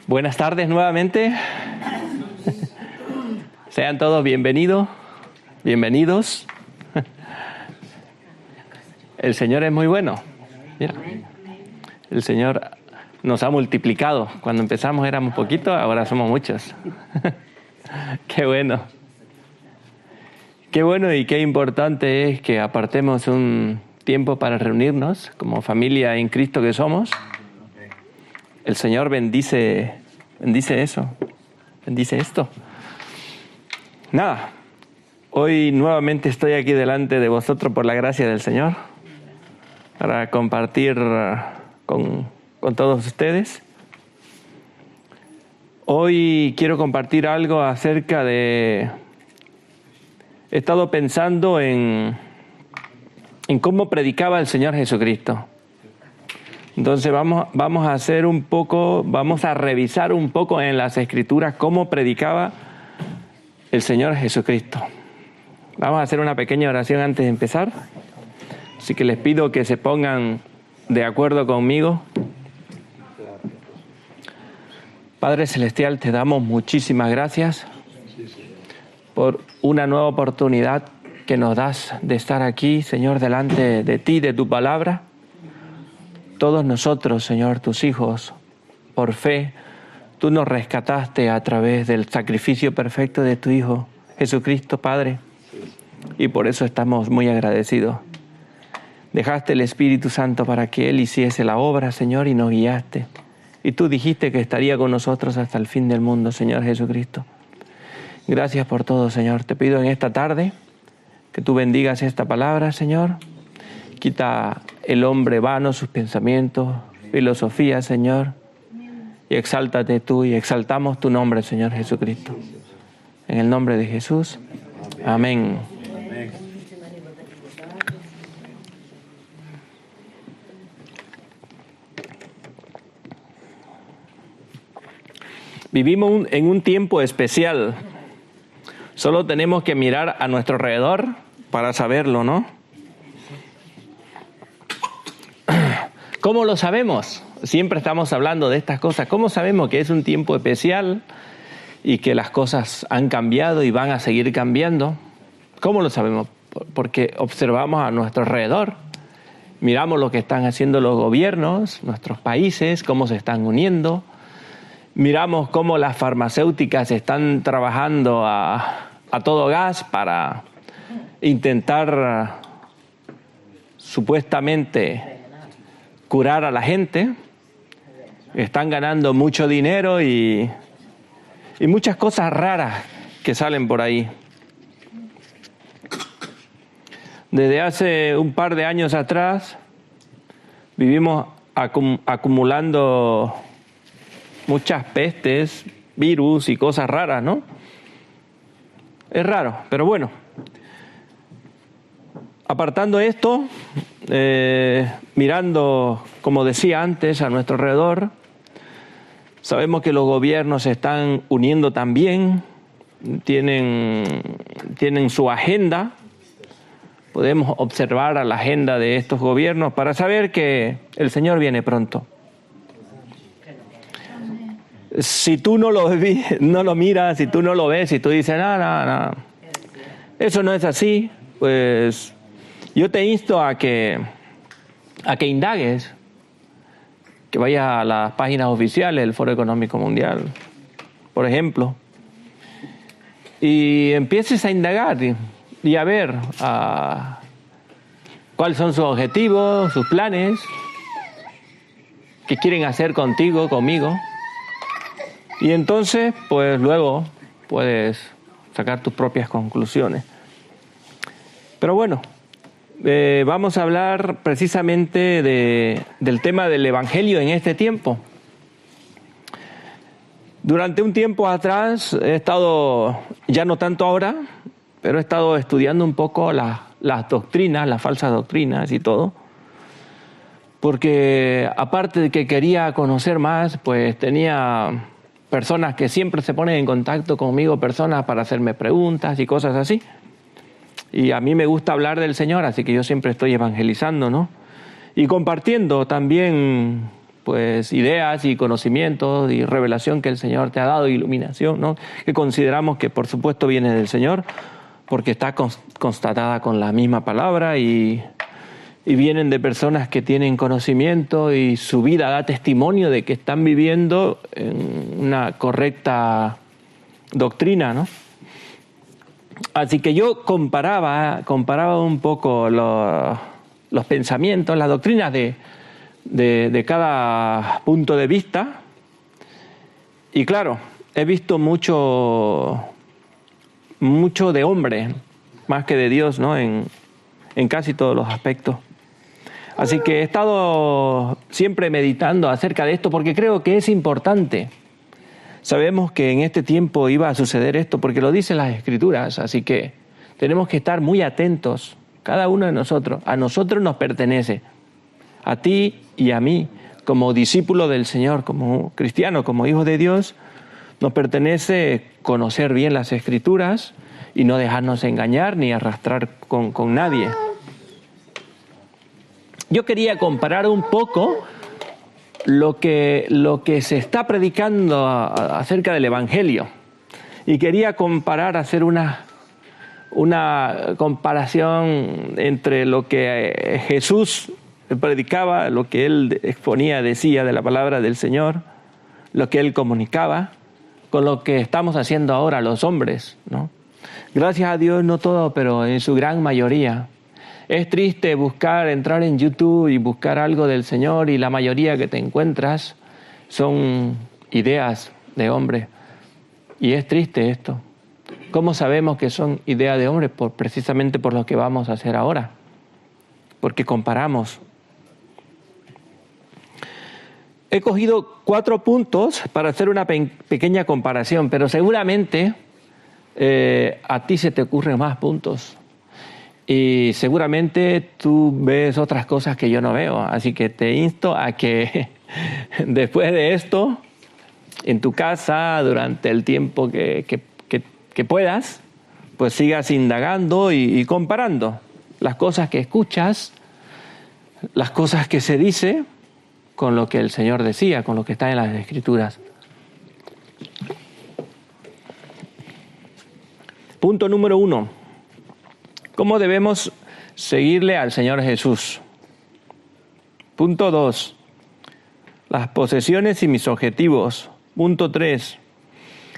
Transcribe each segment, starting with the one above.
Buenas tardes nuevamente. Sean todos bienvenidos. El Señor es muy bueno. Mira, el Señor nos ha multiplicado. Cuando empezamos éramos poquitos, ahora somos muchos. Qué bueno. Qué bueno y qué importante es que apartemos un tiempo para reunirnos como familia en Cristo que somos. El Señor bendice eso, bendice esto. Nada, hoy nuevamente estoy aquí delante de vosotros por la gracia del Señor para compartir con todos ustedes. Hoy quiero compartir algo acerca de... He estado pensando en cómo predicaba el Señor Jesucristo. Entonces vamos a hacer un poco, vamos a revisar un poco en las Escrituras cómo predicaba el Señor Jesucristo. Vamos a hacer una pequeña oración antes de empezar. Así que les pido que se pongan de acuerdo conmigo. Padre Celestial, te damos muchísimas gracias por una nueva oportunidad que nos das de estar aquí, Señor, delante de ti, de tu palabra. Todos nosotros, Señor, tus hijos, por fe, tú nos rescataste a través del sacrificio perfecto de tu Hijo, Jesucristo, Padre, y por eso estamos muy agradecidos. Dejaste el Espíritu Santo para que Él hiciese la obra, Señor, y nos guiaste. Y tú dijiste que estaría con nosotros hasta el fin del mundo, Señor Jesucristo. Gracias por todo, Señor. Te pido en esta tarde que tú bendigas esta palabra, Señor. Quita el hombre vano, sus pensamientos, filosofía, Señor. Y exáltate tú y exaltamos tu nombre, Señor Jesucristo. En el nombre de Jesús. Amén. Vivimos en un tiempo especial. Solo tenemos que mirar a nuestro alrededor para saberlo, ¿no? ¿Cómo lo sabemos? Siempre estamos hablando de estas cosas. ¿Cómo sabemos que es un tiempo especial y que las cosas han cambiado y van a seguir cambiando? ¿Cómo lo sabemos? Porque observamos a nuestro alrededor. Miramos lo que están haciendo los gobiernos, nuestros países, cómo se están uniendo. Miramos cómo las farmacéuticas están trabajando a todo gas para intentar supuestamente curar a la gente. Están ganando mucho dinero y muchas cosas raras que salen por ahí. Desde hace un par de años atrás vivimos acumulando muchas pestes, virus y cosas raras, ¿no? Es raro, pero bueno. Apartando esto, mirando, como decía antes, a nuestro alrededor, sabemos que los gobiernos se están uniendo también, tienen su agenda. Podemos observar a la agenda de estos gobiernos para saber que el Señor viene pronto. Si tú no lo miras, si tú no lo ves, si tú dices, no, eso no es así, pues yo te insto a que indagues, que vayas a las páginas oficiales del Foro Económico Mundial, por ejemplo, y empieces a indagar y a ver cuáles son sus objetivos, sus planes, qué quieren hacer contigo, conmigo. Y entonces, pues luego puedes sacar tus propias conclusiones. Pero bueno, vamos a hablar precisamente del tema del Evangelio en este tiempo. Durante un tiempo atrás he estado, ya no tanto ahora, pero he estado estudiando un poco las doctrinas, las falsas doctrinas y todo. Porque aparte de que quería conocer más, pues tenía personas que siempre se ponen en contacto conmigo, personas para hacerme preguntas y cosas así. Y a mí me gusta hablar del Señor, así que yo siempre estoy evangelizando, ¿no? Y compartiendo también pues ideas y conocimientos y revelación que el Señor te ha dado, iluminación, ¿no? Que consideramos que por supuesto viene del Señor, porque está constatada con la misma palabra y vienen de personas que tienen conocimiento y su vida da testimonio de que están viviendo en una correcta doctrina, ¿no? Así que yo comparaba un poco los pensamientos, las doctrinas de cada punto de vista. Y claro, he visto mucho de hombre, más que de Dios, ¿no? En casi todos los aspectos. Así que he estado siempre meditando acerca de esto porque creo que es importante. Sabemos que en este tiempo iba a suceder esto porque lo dicen las Escrituras, así que tenemos que estar muy atentos, cada uno de nosotros. A nosotros nos pertenece, a ti y a mí, como discípulo del Señor, como cristiano, como hijo de Dios, nos pertenece conocer bien las Escrituras y no dejarnos engañar ni arrastrar con nadie. Yo quería comparar un poco lo que se está predicando acerca del Evangelio. Y quería hacer una comparación entre lo que Jesús predicaba, lo que Él exponía, decía de la palabra del Señor, lo que Él comunicaba, con lo que estamos haciendo ahora los hombres, ¿no? Gracias a Dios, no todo, pero en su gran mayoría. Es triste entrar en YouTube y buscar algo del Señor y la mayoría que te encuentras son ideas de hombre. Y es triste esto. ¿Cómo sabemos que son ideas de hombre? Precisamente por lo que vamos a hacer ahora. Porque comparamos. He cogido 4 puntos para hacer una pequeña comparación, pero seguramente a ti se te ocurren más puntos. Y seguramente tú ves otras cosas que yo no veo. Así que te insto a que después de esto, en tu casa, durante el tiempo que puedas, pues sigas indagando y comparando las cosas que escuchas, las cosas que se dice, con lo que el Señor decía, con lo que está en las Escrituras. Punto número 1. ¿Cómo debemos seguirle al Señor Jesús? Punto 2. Las posesiones y mis objetivos. Punto 3.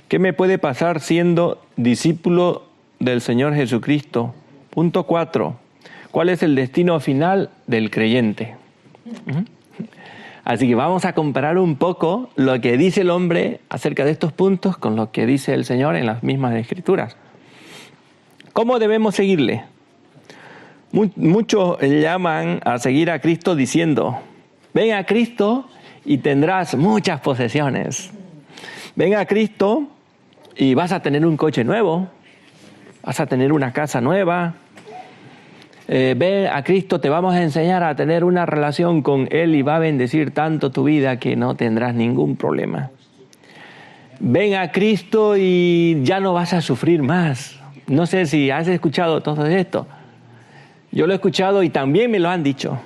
¿Qué me puede pasar siendo discípulo del Señor Jesucristo? Punto 4. ¿Cuál es el destino final del creyente? Así que vamos a comparar un poco lo que dice el hombre acerca de estos puntos con lo que dice el Señor en las mismas Escrituras. ¿Cómo debemos seguirle? Muchos llaman a seguir a Cristo diciendo: ven a Cristo y tendrás muchas posesiones. Ven a Cristo y vas a tener un coche nuevo, vas a tener una casa nueva. Ven a Cristo, te vamos a enseñar a tener una relación con Él y va a bendecir tanto tu vida que no tendrás ningún problema. Ven a Cristo y ya no vas a sufrir más. No sé si has escuchado todo esto. Yo lo he escuchado y también me lo han dicho.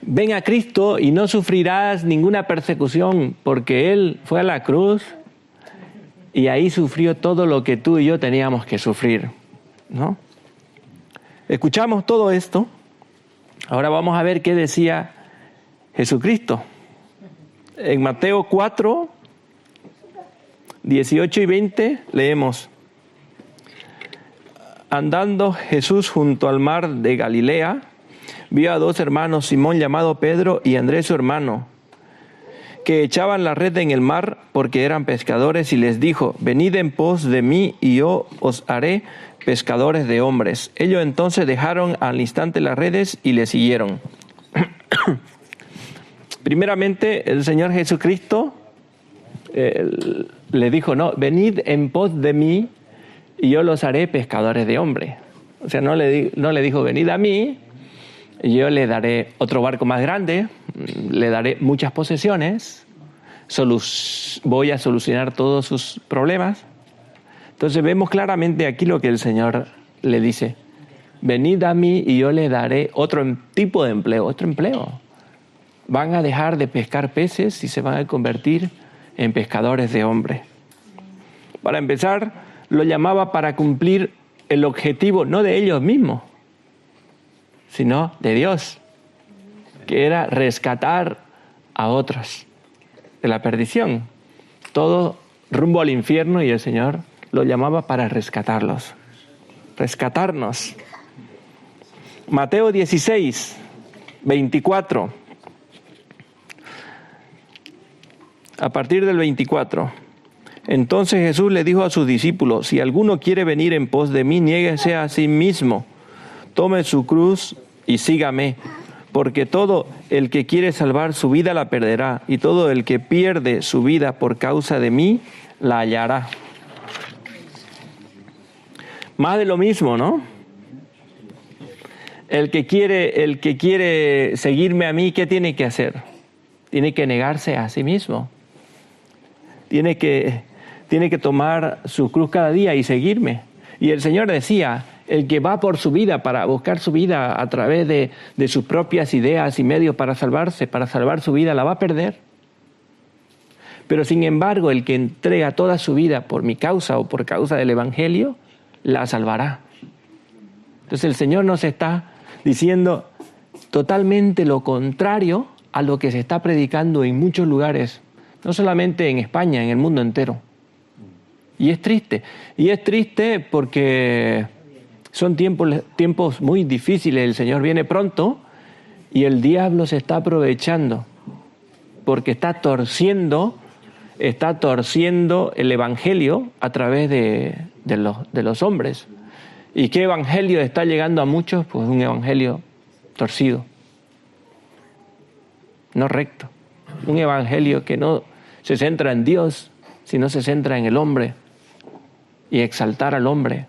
Ven a Cristo y no sufrirás ninguna persecución porque Él fue a la cruz y ahí sufrió todo lo que tú y yo teníamos que sufrir, ¿no? Escuchamos todo esto. Ahora vamos a ver qué decía Jesucristo. En Mateo 4, 18 y 20 leemos: andando Jesús junto al mar de Galilea, vio a 2 hermanos, Simón llamado Pedro y Andrés su hermano, que echaban la red en el mar porque eran pescadores, y les dijo: venid en pos de mí y yo os haré pescadores de hombres. Ellos entonces dejaron al instante las redes y le siguieron. Primeramente, el Señor Jesucristo le dijo: no, venid en pos de mí y yo los haré pescadores de hombres. O sea, no le dijo: venid a mí y yo le daré otro barco más grande, le daré muchas posesiones, voy a solucionar todos sus problemas. Entonces vemos claramente aquí lo que el Señor le dice: venid a mí y yo le daré otro tipo de empleo, otro empleo. van a dejar de pescar peces y se van a convertir en pescadores de hombres. Para empezar, lo llamaba para cumplir el objetivo no de ellos mismos, sino de Dios, que era rescatar a otros de la perdición. Todo rumbo al infierno, y el Señor lo llamaba para rescatarlos, rescatarnos. Mateo 16, 24. A partir del 24. Entonces Jesús le dijo a sus discípulos: si alguno quiere venir en pos de mí, niéguese a sí mismo, tome su cruz y sígame. Porque todo el que quiere salvar su vida la perderá, y todo el que pierde su vida por causa de mí la hallará. Más de lo mismo, ¿no? El que quiere seguirme a mí, ¿qué tiene que hacer? Tiene que negarse a sí mismo. Tiene que tomar su cruz cada día y seguirme. Y el Señor decía: el que va por su vida, para buscar su vida a través de sus propias ideas y medios para salvar su vida, la va a perder. Pero sin embargo, el que entrega toda su vida por mi causa o por causa del Evangelio, la salvará. Entonces el Señor nos está diciendo totalmente lo contrario a lo que se está predicando en muchos lugares, no solamente en España, en el mundo entero. Y es triste. Y es triste porque son tiempos muy difíciles. El Señor viene pronto y el diablo se está aprovechando porque está torciendo el Evangelio a través de los hombres. ¿Y qué evangelio está llegando a muchos? Pues un evangelio torcido, no recto. Un evangelio que no se centra en Dios, sino se centra en el hombre, y exaltar al hombre,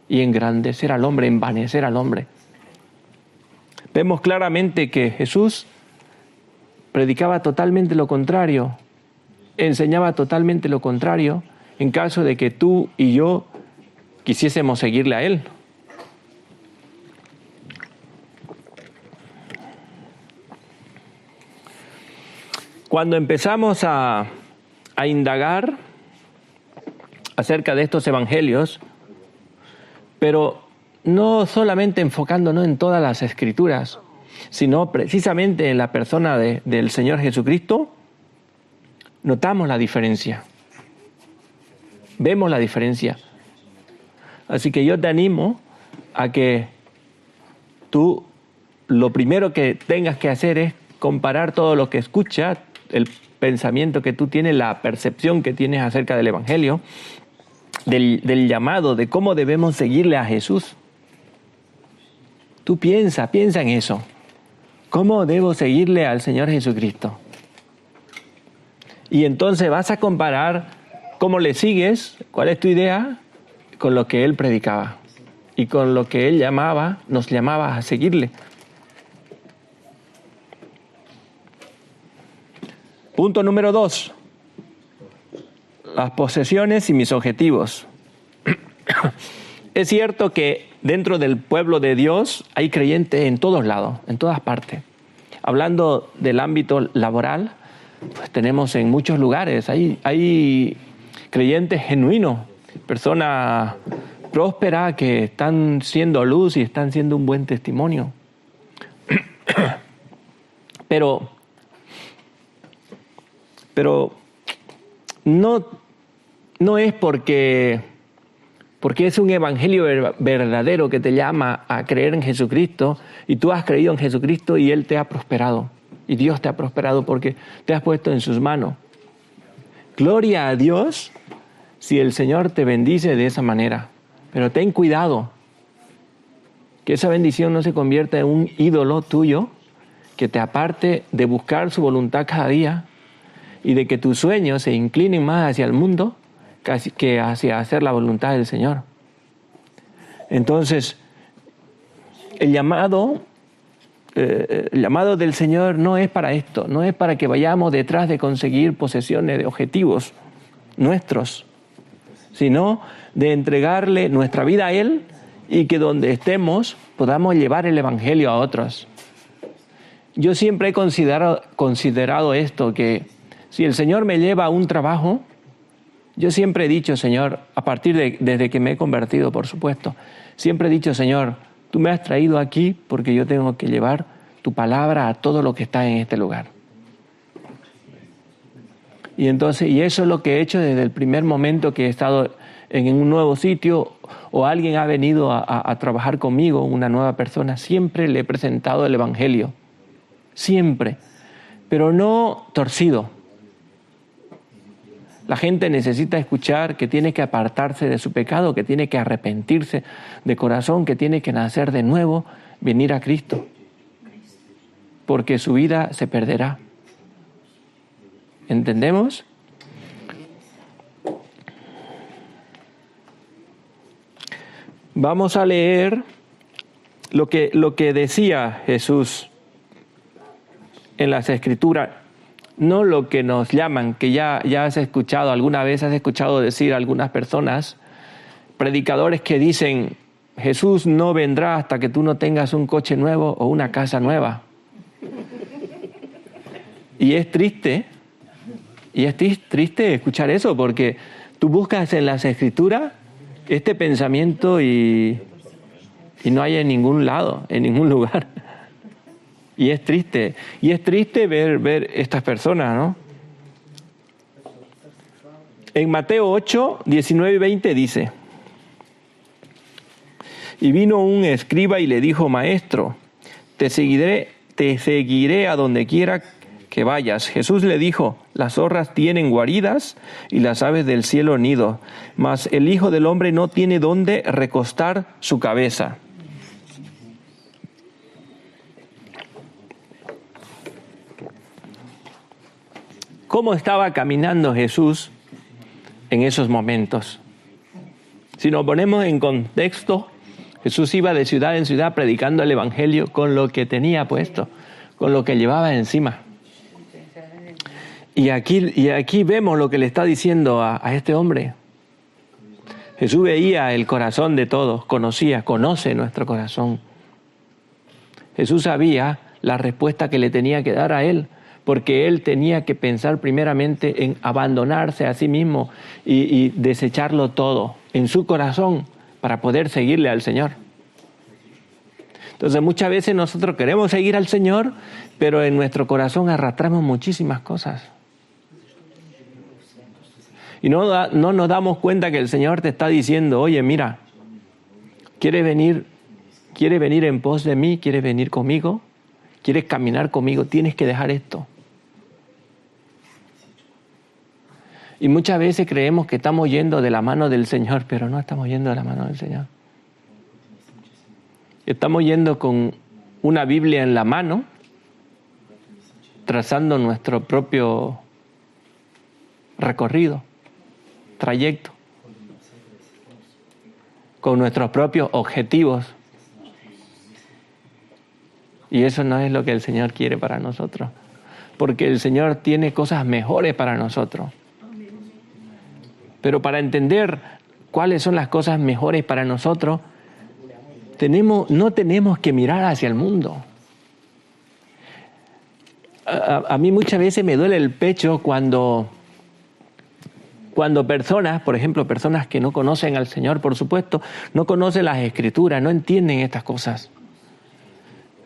y engrandecer al hombre, envanecer al hombre. Vemos claramente que Jesús predicaba totalmente lo contrario, enseñaba totalmente lo contrario, en caso de que tú y yo quisiésemos seguirle a Él. Cuando empezamos a indagar acerca de estos evangelios, pero no solamente enfocándonos en todas las escrituras, sino precisamente en la persona del Señor Jesucristo, notamos la diferencia. Vemos la diferencia. Así que yo te animo a que tú lo primero que tengas que hacer es comparar todo lo que escuchas, el pensamiento que tú tienes, la percepción que tienes acerca del Evangelio, del llamado, de cómo debemos seguirle a Jesús. Tú piensa en eso. ¿Cómo debo seguirle al Señor Jesucristo? Y entonces vas a comparar cómo le sigues, cuál es tu idea, con lo que Él predicaba y con lo que Él nos llamaba a seguirle. Punto número 2. Las posesiones y mis objetivos. Es cierto que dentro del pueblo de Dios hay creyentes en todos lados, en todas partes. Hablando del ámbito laboral, pues tenemos en muchos lugares, hay creyentes genuinos, personas prósperas que están siendo luz y están siendo un buen testimonio. Pero no es porque es un evangelio verdadero que te llama a creer en Jesucristo y tú has creído en Jesucristo y Él te ha prosperado. Y Dios te ha prosperado porque te has puesto en sus manos. Gloria a Dios si el Señor te bendice de esa manera. Pero ten cuidado que esa bendición no se convierta en un ídolo tuyo que te aparte de buscar su voluntad cada día y de que tus sueños se inclinen más hacia el mundo que hacia hacer la voluntad del Señor. Entonces, el llamado del Señor no es para esto, no es para que vayamos detrás de conseguir posesiones de objetivos nuestros, sino de entregarle nuestra vida a Él y que donde estemos podamos llevar el Evangelio a otros. yo siempre he considerado esto, que si el Señor me lleva a un trabajo, yo siempre he dicho, Señor, desde que me he convertido, por supuesto, siempre he dicho, Señor, tú me has traído aquí porque yo tengo que llevar tu palabra a todo lo que está en este lugar. Y eso es lo que he hecho desde el primer momento que he estado en un nuevo sitio o alguien ha venido a trabajar conmigo, una nueva persona, siempre le he presentado el Evangelio. Siempre. Pero no torcido. La gente necesita escuchar que tiene que apartarse de su pecado, que tiene que arrepentirse de corazón, que tiene que nacer de nuevo, venir a Cristo. Porque su vida se perderá. ¿Entendemos? Vamos a leer lo que decía Jesús en las Escrituras, no lo que nos llaman, que ya has escuchado, alguna vez has escuchado decir a algunas personas, predicadores que dicen, Jesús no vendrá hasta que tú no tengas un coche nuevo o una casa nueva. Y es triste escuchar eso, porque tú buscas en las Escrituras este pensamiento y no hay en ningún lado, en ningún lugar. Y es triste ver estas personas, ¿no? En Mateo 8, 19 y 20 dice, y vino un escriba y le dijo, Maestro, te seguiré a donde quiera que vayas. Jesús le dijo, las zorras tienen guaridas y las aves del cielo nido, mas el Hijo del Hombre no tiene dónde recostar su cabeza. ¿Cómo estaba caminando Jesús en esos momentos? Si nos ponemos en contexto, Jesús iba de ciudad en ciudad predicando el Evangelio con lo que tenía puesto, con lo que llevaba encima. Y aquí vemos lo que le está diciendo a este hombre. Jesús veía el corazón de todos, conoce nuestro corazón. Jesús sabía la respuesta que le tenía que dar a él, porque él tenía que pensar primeramente en abandonarse a sí mismo y desecharlo todo en su corazón para poder seguirle al Señor. Entonces muchas veces nosotros queremos seguir al Señor, pero en nuestro corazón arrastramos muchísimas cosas. Y no nos damos cuenta que el Señor te está diciendo, oye, mira, ¿quieres venir en pos de mí? ¿Quieres venir conmigo? ¿Quieres caminar conmigo? Tienes que dejar esto. Y muchas veces creemos que estamos yendo de la mano del Señor, pero no estamos yendo de la mano del Señor. Estamos yendo con una Biblia en la mano, trazando nuestro propio recorrido, trayecto, con nuestros propios objetivos. Y eso no es lo que el Señor quiere para nosotros, porque el Señor tiene cosas mejores para nosotros. Pero para entender cuáles son las cosas mejores para nosotros, no tenemos que mirar hacia el mundo. A mí muchas veces me duele el pecho cuando personas, por ejemplo, personas que no conocen al Señor, por supuesto, no conocen las Escrituras, no entienden estas cosas.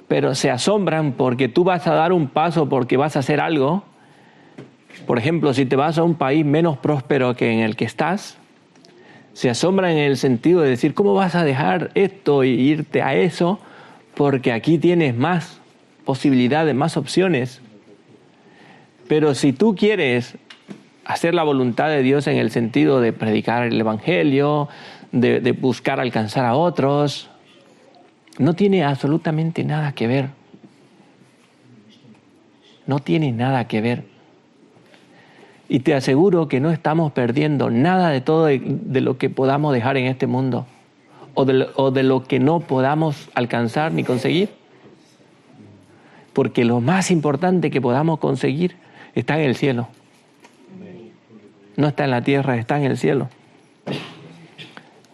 Pero se asombran porque tú vas a dar un paso, porque vas a hacer algo. Por ejemplo, si te vas a un país menos próspero que en el que estás, se asombran en el sentido de decir, ¿cómo vas a dejar esto e irte a eso? Porque aquí tienes más posibilidades, más opciones. Pero si tú quieres hacer la voluntad de Dios en el sentido de predicar el Evangelio, de buscar alcanzar a otros, no tiene absolutamente nada que ver. No tiene nada que ver. Y te aseguro que no estamos perdiendo nada de todo de lo que podamos dejar en este mundo o de lo que no podamos alcanzar ni conseguir. Porque lo más importante que podamos conseguir está en el cielo. No está en la tierra, está en el cielo.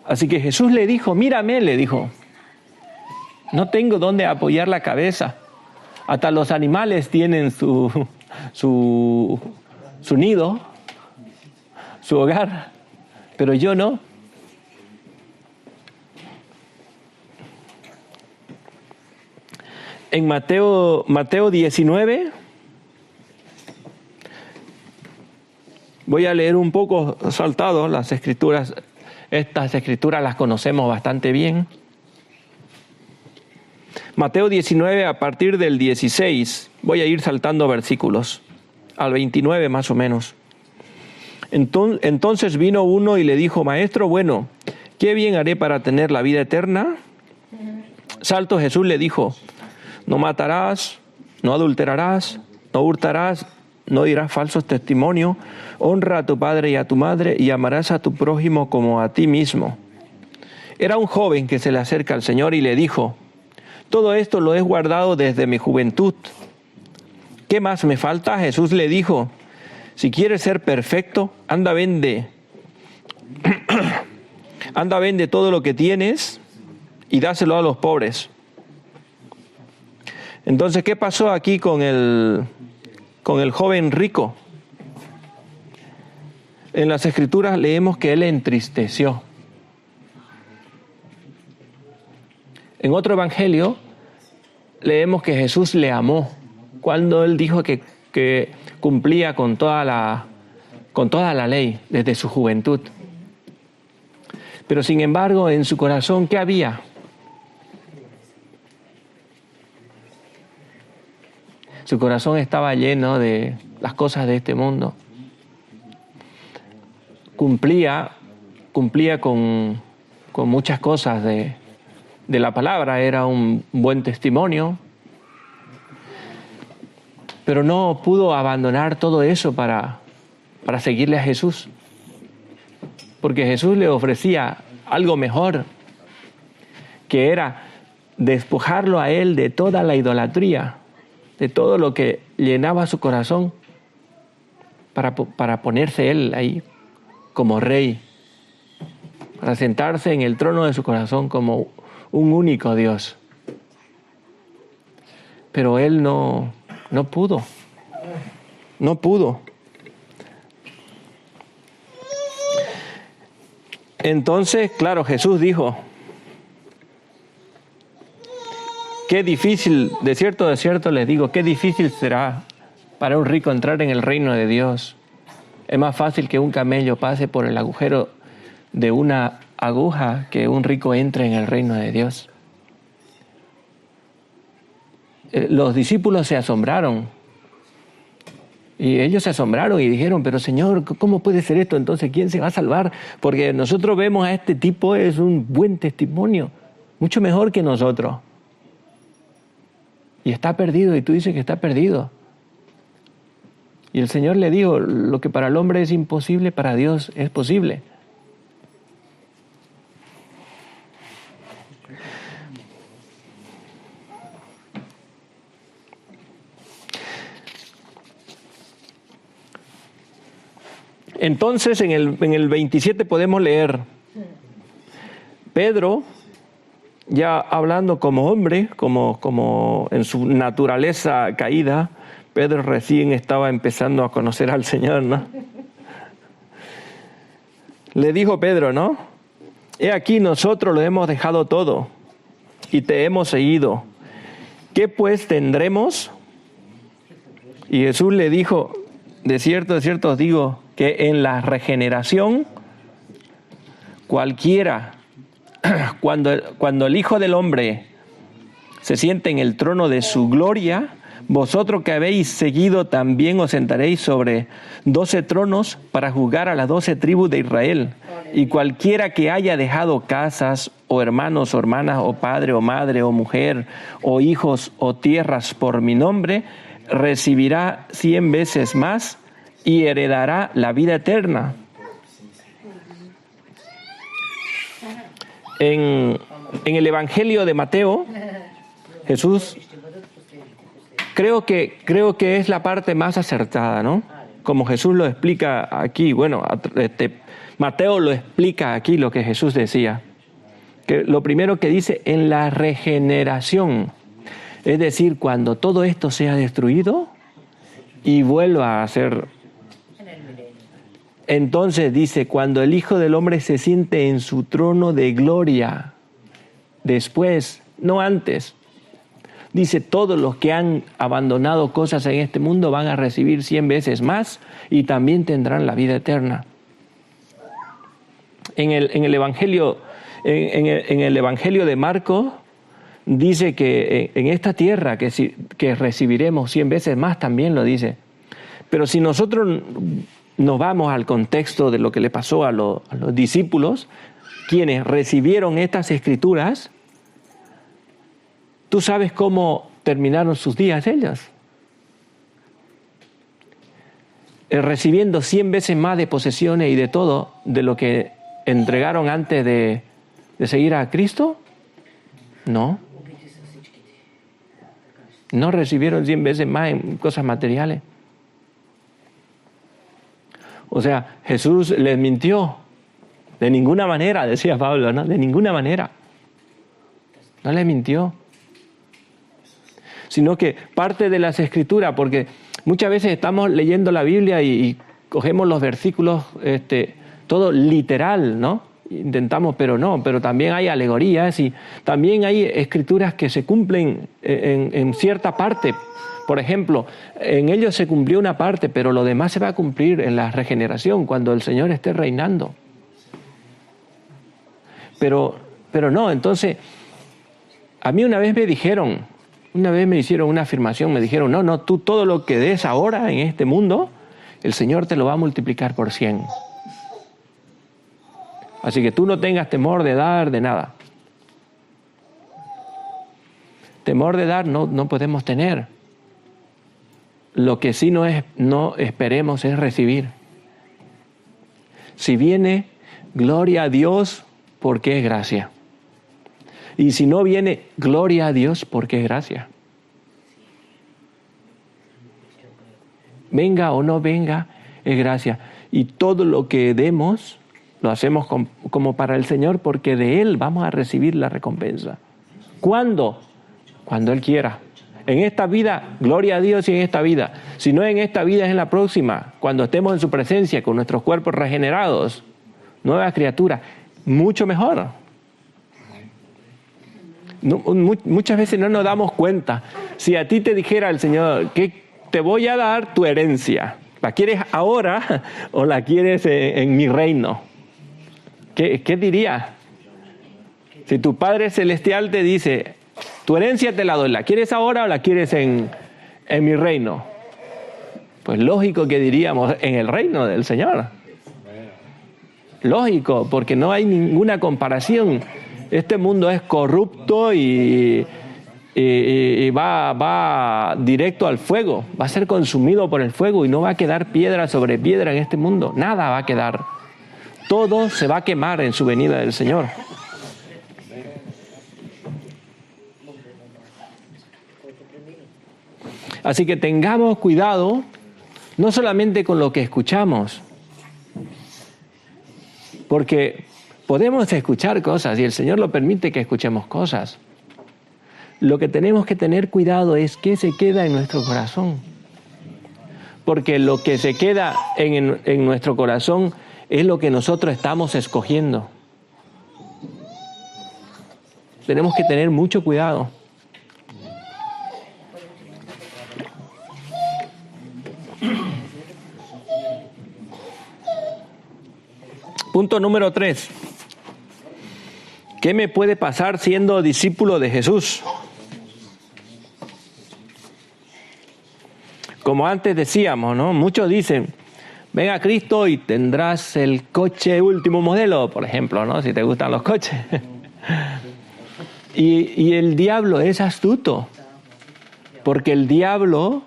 Así que Jesús le dijo, mírame, le dijo, no tengo dónde apoyar la cabeza. Hasta los animales tienen su nido, su hogar, pero yo no. En Mateo 19, voy a leer un poco saltado las escrituras. Estas escrituras las conocemos bastante bien. Mateo 19, a partir del 16, voy a ir saltando versículos, al 29 más o menos. Entonces vino uno y le dijo: Maestro bueno, ¿qué bien haré para tener la vida eterna? Salto Jesús le dijo: No matarás, no adulterarás, no hurtarás, no dirás falsos testimonios, honra a tu padre y a tu madre y amarás a tu prójimo como a ti mismo. Era un joven que se le acerca al Señor y le dijo: Todo esto lo he guardado desde mi juventud. ¿Qué más me falta? Jesús le dijo: Si quieres ser perfecto, anda, vende todo lo que tienes y dáselo a los pobres. Entonces, ¿qué pasó aquí con el joven rico? En las Escrituras leemos que él entristeció. En otro evangelio leemos que Jesús le amó cuando él dijo que cumplía con toda la ley desde su juventud. Pero sin embargo, en su corazón, ¿qué había? Su corazón estaba lleno de las cosas de este mundo. Cumplía con muchas cosas de la palabra, era un buen testimonio, pero no pudo abandonar todo eso para seguirle a Jesús, porque Jesús le ofrecía algo mejor, que era despojarlo a él de toda la idolatría, de todo lo que llenaba su corazón, para ponerse él ahí como rey, para sentarse en el trono de su corazón como un único Dios. Pero él no pudo. Entonces, claro, Jesús dijo: qué difícil, de cierto les digo, qué difícil será para un rico entrar en el reino de Dios. Es más fácil que un camello pase por el agujero de una aguja que un rico entre en el reino de Dios. Los discípulos se asombraron. Y ellos se asombraron y dijeron: pero Señor, ¿cómo puede ser esto? Entonces, ¿quién se va a salvar? Porque nosotros vemos a este tipo, es un buen testimonio, mucho mejor que nosotros. Y está perdido, y tú dices que está perdido. Y el Señor le dijo: lo que para el hombre es imposible, para Dios es posible. Entonces, en el 27 podemos leer: Pedro, ya hablando como hombre, como en su naturaleza caída, Pedro recién estaba empezando a conocer al Señor, ¿no? Le dijo Pedro, ¿no? He aquí, nosotros lo hemos dejado todo y te hemos seguido. ¿Qué pues tendremos? Y Jesús le dijo: de cierto os digo, que en la regeneración cualquiera, cuando el Hijo del Hombre se siente en el trono de su gloria, vosotros que habéis seguido también os sentaréis sobre 12 tronos para juzgar a las 12 tribus de Israel. Y cualquiera que haya dejado casas, o hermanos, o hermanas, o padre, o madre, o mujer, o hijos, o tierras por mi nombre, recibirá 100 veces más y heredará la vida eterna. En el Evangelio de Mateo, Jesús, creo que es la parte más acertada, ¿no? Como Jesús lo explica aquí, bueno, Mateo lo explica aquí lo que Jesús decía. Que lo primero que dice, en la regeneración. Es decir, cuando todo esto sea destruido y vuelva a ser. Entonces dice, cuando el Hijo del Hombre se siente en su trono de gloria, después, no antes. Dice, todos los que han abandonado cosas en este mundo van a recibir 100 veces más y también tendrán la vida eterna. En el Evangelio de Marcos dice que en esta tierra que recibiremos 100 veces más, también lo dice. Pero si nosotros nos vamos al contexto de lo que le pasó a los discípulos, quienes recibieron estas escrituras, ¿tú sabes cómo terminaron sus días ellos? Recibiendo 100 veces más de posesiones y de todo de lo que entregaron antes de seguir a Cristo. No recibieron 100 veces más en cosas materiales. O sea, Jesús les mintió. De ninguna manera, decía Pablo, ¿no? De ninguna manera. No les mintió. Sino que parte de las Escrituras, porque muchas veces estamos leyendo la Biblia y cogemos los versículos todo literal, ¿no? Intentamos, pero también hay alegorías y también hay escrituras que se cumplen en cierta parte. Por ejemplo, en ellos se cumplió una parte, pero lo demás se va a cumplir en la regeneración, cuando el Señor esté reinando. Pero no, entonces, a mí una vez me hicieron una afirmación, me dijeron, no, tú todo lo que des ahora en este mundo, el Señor te lo va a multiplicar por 100. Así que tú no tengas temor de dar de nada. Temor de dar no podemos tener. Lo que sí no esperemos es recibir. Si viene, gloria a Dios, porque es gracia. Y si no viene, gloria a Dios, porque es gracia. Venga o no venga, es gracia. Y todo lo que demos, lo hacemos como para el Señor, porque de Él vamos a recibir la recompensa. ¿Cuándo? Cuando Él quiera. En esta vida, gloria a Dios, y en esta vida. Si no en esta vida, es en la próxima. Cuando estemos en su presencia, con nuestros cuerpos regenerados, nuevas criaturas, mucho mejor. Muchas veces no nos damos cuenta. Si a ti te dijera el Señor que te voy a dar tu herencia, ¿la quieres ahora o la quieres en mi reino? ¿Qué dirías? Si tu Padre Celestial te dice, tu herencia te la doy, ¿la quieres ahora o la quieres en mi reino? Pues lógico que diríamos en el reino del Señor. Lógico, porque no hay ninguna comparación. Este mundo es corrupto y va directo al fuego. Va a ser consumido por el fuego y no va a quedar piedra sobre piedra en este mundo. Nada va a quedar. Todo se va a quemar en su venida del Señor. Así que tengamos cuidado, no solamente con lo que escuchamos, porque podemos escuchar cosas y el Señor lo permite que escuchemos cosas. Lo que tenemos que tener cuidado es qué se queda en nuestro corazón. Porque lo que se queda en nuestro corazón es lo que nosotros estamos escogiendo. Tenemos que tener mucho cuidado. Punto número 3. ¿Qué me puede pasar siendo discípulo de Jesús? Como antes decíamos, ¿no? Muchos dicen, ven a Cristo y tendrás el coche último modelo, por ejemplo, ¿no? Si te gustan los coches. Y el diablo es astuto, porque el diablo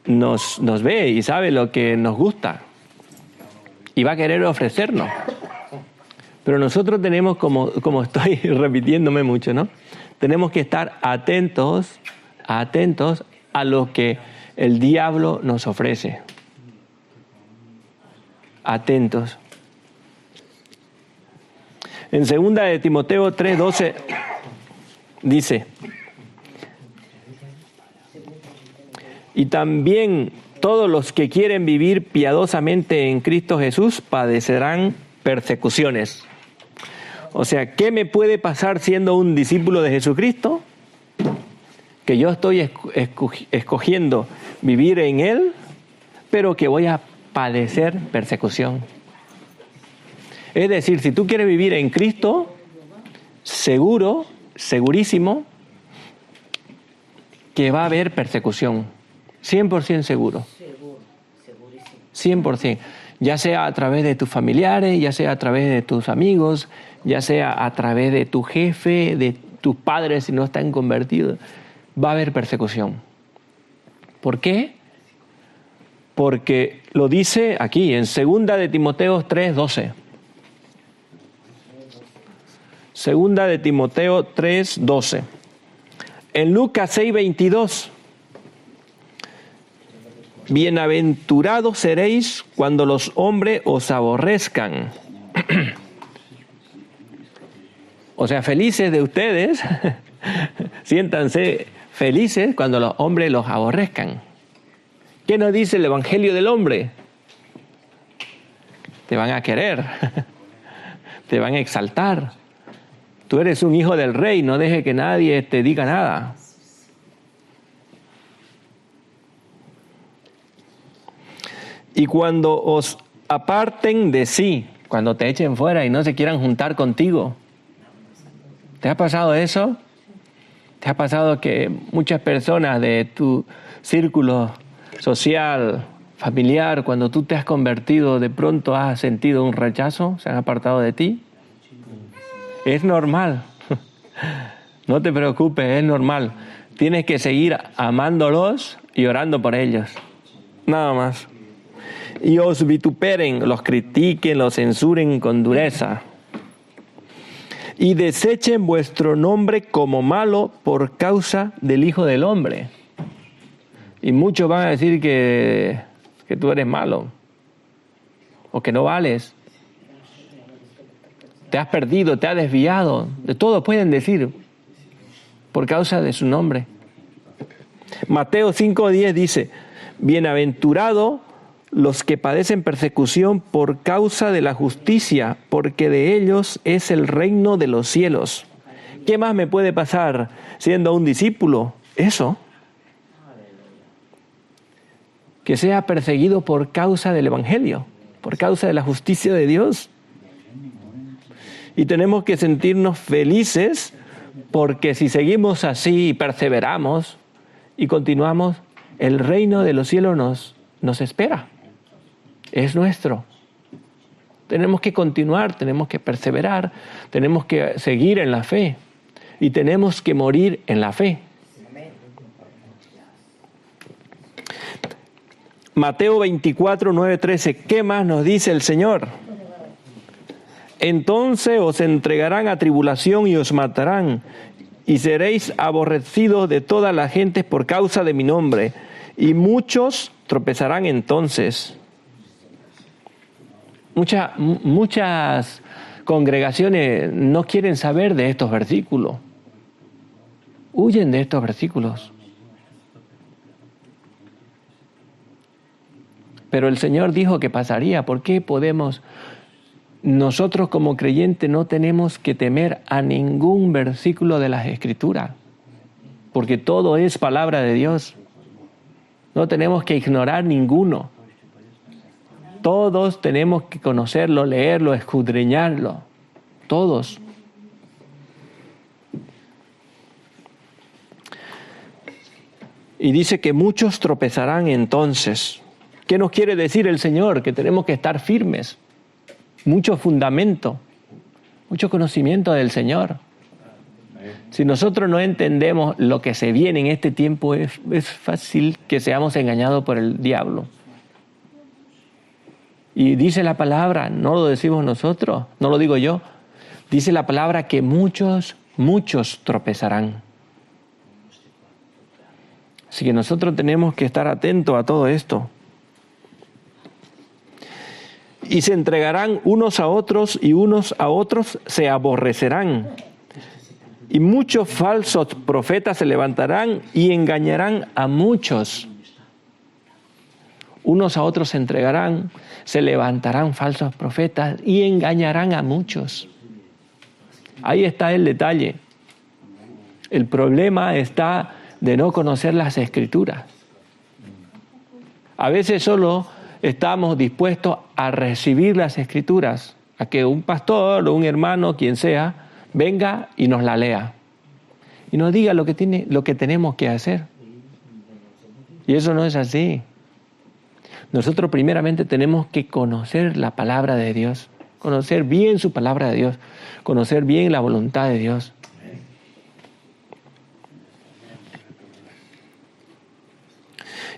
nos ve y sabe lo que nos gusta y va a querer ofrecernos. Pero nosotros tenemos, como estoy repitiéndome mucho, ¿no? Tenemos que estar atentos a lo que el diablo nos ofrece. Atentos. En 2 de Timoteo 3:12 dice, Y también todos los que quieren vivir piadosamente en Cristo Jesús padecerán persecuciones. O sea, ¿qué me puede pasar siendo un discípulo de Jesucristo? Que yo estoy escogiendo vivir en Él, pero que voy a padecer persecución. Es decir, si tú quieres vivir en Cristo, seguro, segurísimo, que va a haber persecución. 100% seguro. 100%. Ya sea a través de tus familiares, ya sea a través de tus amigos, ya sea a través de tu jefe, de tus padres si no están convertidos, va a haber persecución. ¿Por qué? Porque lo dice aquí en 2 de Timoteo 3:12. 2 de Timoteo 3:12. En Lucas 6:22. Bienaventurados seréis cuando los hombres os aborrezcan. O sea, felices de ustedes, siéntanse felices cuando los hombres los aborrezcan. ¿Qué nos dice el Evangelio del hombre? Te van a querer, te van a exaltar. Tú eres un hijo del rey, no dejes que nadie te diga nada. Y cuando os aparten de sí, cuando te echen fuera y no se quieran juntar contigo. ¿Te ha pasado eso? ¿Te ha pasado que muchas personas de tu círculo social, familiar, cuando tú te has convertido, de pronto has sentido un rechazo, se han apartado de ti? Es normal. No te preocupes, es normal. Tienes que seguir amándolos y orando por ellos. Nada más. Y os vituperen, los critiquen, los censuren con dureza. Y desechen vuestro nombre como malo por causa del Hijo del Hombre. Y muchos van a decir que tú eres malo. O que no vales. Te has perdido, te has desviado. De todo pueden decir. Por causa de su nombre. Mateo 5:10 dice: Bienaventurado los que padecen persecución por causa de la justicia, porque de ellos es el reino de los cielos. ¿Qué más me puede pasar siendo un discípulo? Eso. Que sea perseguido por causa del Evangelio, por causa de la justicia de Dios. Y tenemos que sentirnos felices, porque si seguimos así y perseveramos y continuamos, el reino de los cielos nos espera. Es nuestro. Tenemos que continuar, tenemos que perseverar, tenemos que seguir en la fe y tenemos que morir en la fe. Mateo 24, 9, 13. ¿Qué más nos dice el Señor? Entonces os entregarán a tribulación y os matarán, y seréis aborrecidos de todas las gentes por causa de mi nombre, y muchos tropezarán entonces. Muchas congregaciones no quieren saber de estos versículos. Huyen de estos versículos. Pero el Señor dijo que pasaría. ¿Por qué podemos? Nosotros como creyentes no tenemos que temer a ningún versículo de las Escrituras, porque todo es palabra de Dios. No tenemos que ignorar ninguno. Todos tenemos que conocerlo, leerlo, escudriñarlo. Todos. Y dice que muchos tropezarán entonces. ¿Qué nos quiere decir el Señor? Que tenemos que estar firmes. Mucho fundamento, mucho conocimiento del Señor. Si nosotros no entendemos lo que se viene en este tiempo, es fácil que seamos engañados por el diablo. Y dice la palabra, no lo decimos nosotros, no lo digo yo, dice la palabra que muchos tropezarán. Así que nosotros tenemos que estar atentos a todo esto. Y se entregarán unos a otros y unos a otros se aborrecerán. Y muchos falsos profetas se levantarán y engañarán a muchos. Unos a otros se entregarán, se levantarán falsos profetas y engañarán a muchos. Ahí está el detalle. El problema está de no conocer las Escrituras. A veces solo estamos dispuestos a recibir las Escrituras, a que un pastor o un hermano, quien sea, venga y nos la lea y nos diga lo que tenemos que hacer. Y eso no es así. Nosotros primeramente tenemos que conocer la palabra de Dios, conocer bien su palabra de Dios, conocer bien la voluntad de Dios.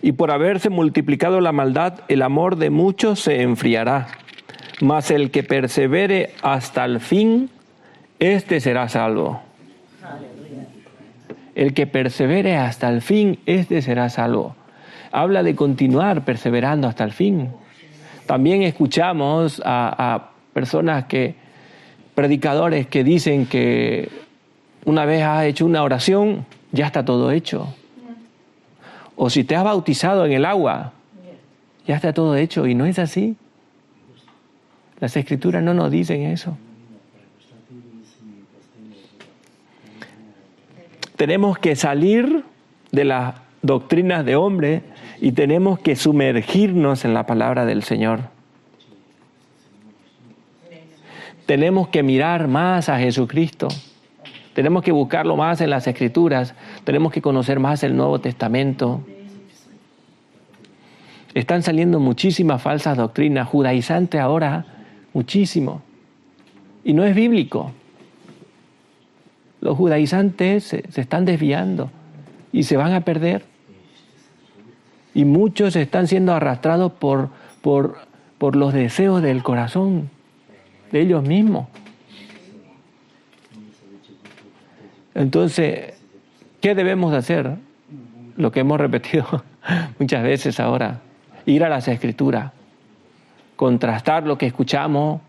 Y por haberse multiplicado la maldad, el amor de muchos se enfriará. Mas el que persevere hasta el fin, éste será salvo. El que persevere hasta el fin, éste será salvo. Habla de continuar perseverando hasta el fin. También escuchamos a personas predicadores que dicen que una vez has hecho una oración, ya está todo hecho. O si te has bautizado en el agua, ya está todo hecho. Y no es así. Las Escrituras no nos dicen eso. Tenemos que salir de las doctrinas de hombre y tenemos que sumergirnos en la palabra del Señor. Tenemos que mirar más a Jesucristo. Tenemos que buscarlo más en las Escrituras. Tenemos que conocer más el Nuevo Testamento. Están saliendo muchísimas falsas doctrinas, judaizantes ahora, muchísimo. Y no es bíblico. Los judaizantes se están desviando y se van a perder. Y muchos están siendo arrastrados por los deseos del corazón, de ellos mismos. Entonces, ¿qué debemos hacer? Lo que hemos repetido muchas veces ahora. Ir a las Escrituras. Contrastar lo que escuchamos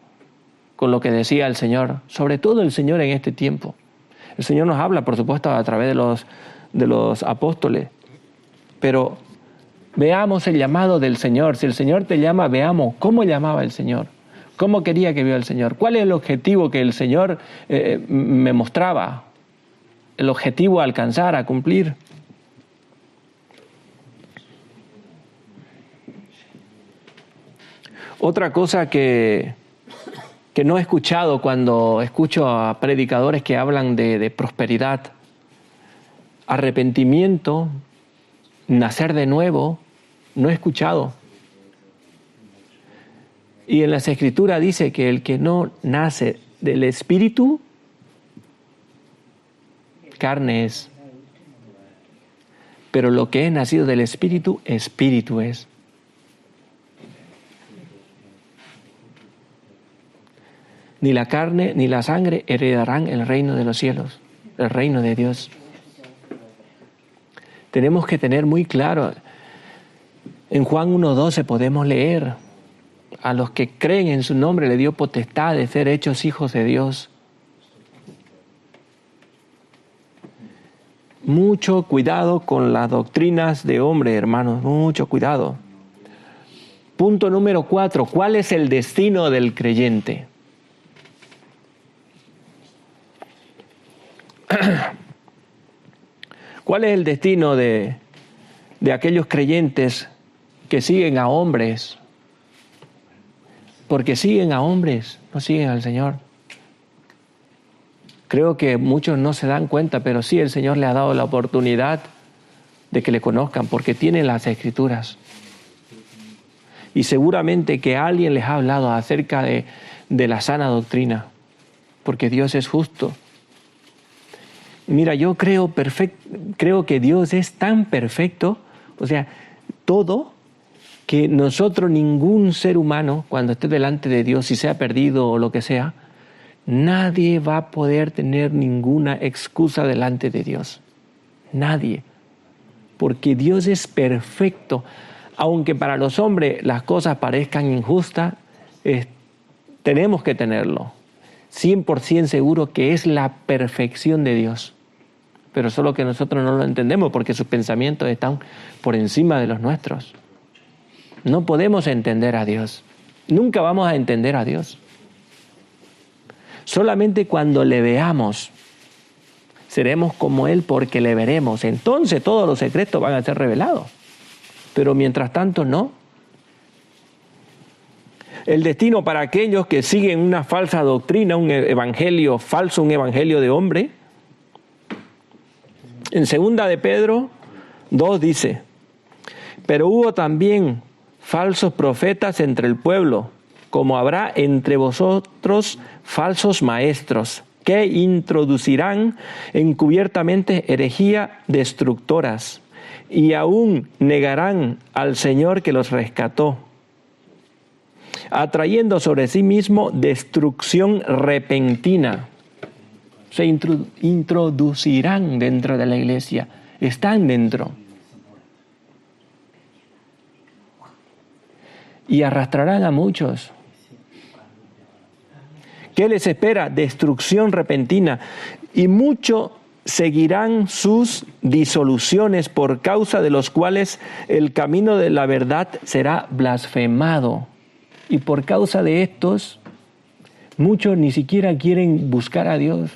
con lo que decía el Señor. Sobre todo el Señor en este tiempo. El Señor nos habla, por supuesto, a través de los apóstoles. Pero veamos el llamado del Señor. Si el Señor te llama, veamos cómo llamaba el Señor. ¿Cómo quería que viva el Señor? ¿Cuál es el objetivo que el Señor me mostraba? El objetivo a alcanzar, a cumplir. Otra cosa que no he escuchado cuando escucho a predicadores que hablan de prosperidad, arrepentimiento, nacer de nuevo, no he escuchado. Y en las Escrituras dice que el que no nace del Espíritu, carne es. Pero lo que es nacido del Espíritu, Espíritu es. Ni la carne ni la sangre heredarán el reino de los cielos, el reino de Dios. Tenemos que tener muy claro, en Juan 1:12 podemos leer, a los que creen en su nombre le dio potestad de ser hechos hijos de Dios. Mucho cuidado con las doctrinas de hombre, hermanos, mucho cuidado. Punto número 4, ¿cuál es el destino del creyente? ¿Cuál es el destino de aquellos creyentes que siguen a hombres? Porque siguen a hombres, no siguen al Señor. Creo que muchos no se dan cuenta, pero sí el Señor le ha dado la oportunidad de que le conozcan, porque tienen las Escrituras. Y seguramente que alguien les ha hablado acerca de la sana doctrina, porque Dios es justo. Mira, yo creo que Dios es tan perfecto, o sea, todo, que nosotros, ningún ser humano, cuando esté delante de Dios, si se ha perdido o lo que sea, nadie va a poder tener ninguna excusa delante de Dios. Nadie. Porque Dios es perfecto. Aunque para los hombres las cosas parezcan injustas, tenemos que tenerlo. 100% seguro que es la perfección de Dios. Pero solo que nosotros no lo entendemos porque sus pensamientos están por encima de los nuestros. No podemos entender a Dios. Nunca vamos a entender a Dios. Solamente cuando le veamos, seremos como Él porque le veremos. Entonces todos los secretos van a ser revelados. Pero mientras tanto no. El destino para aquellos que siguen una falsa doctrina, un evangelio falso, un evangelio de hombre. En 2 de Pedro 2 dice: pero hubo también falsos profetas entre el pueblo, como habrá entre vosotros falsos maestros, que introducirán encubiertamente herejía destructoras, y aún negarán al Señor que los rescató, atrayendo sobre sí mismo destrucción repentina. Se introducirán dentro de la iglesia, están dentro. Y arrastrarán a muchos. ¿Qué les espera? Destrucción repentina. Y muchos seguirán sus disoluciones, por causa de los cuales el camino de la verdad será blasfemado. Y por causa de estos, muchos ni siquiera quieren buscar a Dios.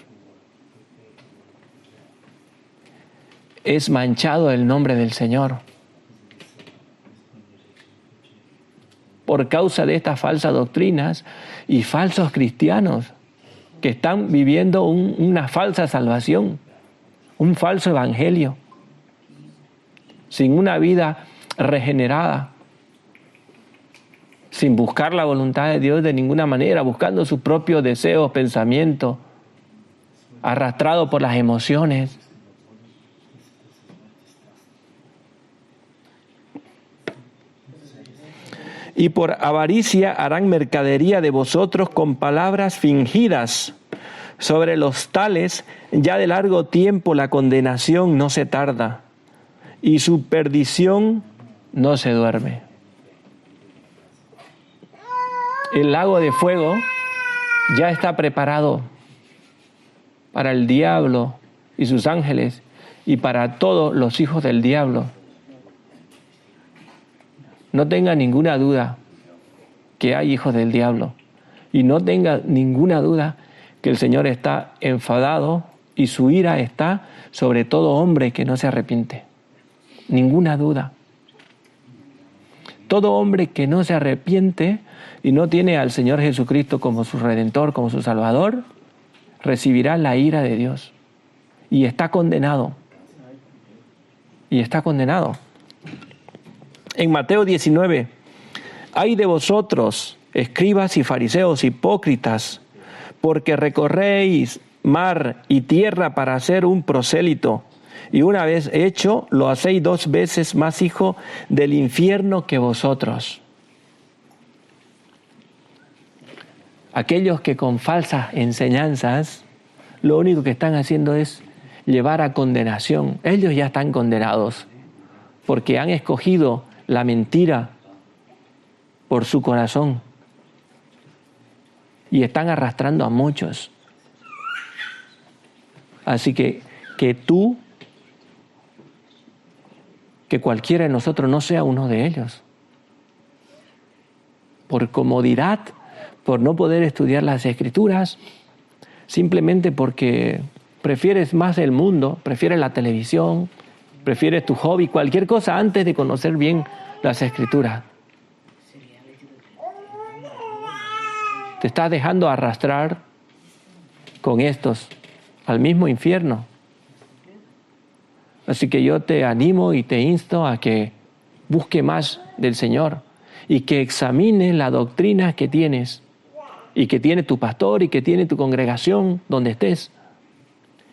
Es manchado el nombre del Señor. Por causa de estas falsas doctrinas y falsos cristianos que están viviendo una falsa salvación, un falso evangelio, sin una vida regenerada, sin buscar la voluntad de Dios de ninguna manera, buscando sus propios deseos, pensamientos, arrastrado por las emociones. Y por avaricia harán mercadería de vosotros con palabras fingidas. Sobre los tales, ya de largo tiempo la condenación no se tarda, y su perdición no se duerme. El lago de fuego ya está preparado para el diablo y sus ángeles, y para todos los hijos del diablo. No tenga ninguna duda que hay hijos del diablo. Y no tenga ninguna duda que el Señor está enfadado y su ira está sobre todo hombre que no se arrepiente. Ninguna duda. Todo hombre que no se arrepiente y no tiene al Señor Jesucristo como su Redentor, como su Salvador, recibirá la ira de Dios. Y está condenado. Y está condenado. En Mateo 19, ay de vosotros, escribas y fariseos hipócritas, porque recorréis mar y tierra para hacer un prosélito, y una vez hecho, lo hacéis 2 veces más hijo del infierno que vosotros. Aquellos que con falsas enseñanzas, lo único que están haciendo es llevar a condenación. Ellos ya están condenados, porque han escogido la mentira por su corazón y están arrastrando a muchos. Así que tú, que cualquiera de nosotros no sea uno de ellos. Por comodidad, por no poder estudiar las Escrituras, simplemente porque prefieres más el mundo, prefieres la televisión, prefieres tu hobby, cualquier cosa antes de conocer bien las Escrituras. Te estás dejando arrastrar con estos al mismo infierno. Así que yo te animo y te insto a que busque más del Señor y que examine la doctrina que tienes y que tiene tu pastor y que tiene tu congregación donde estés.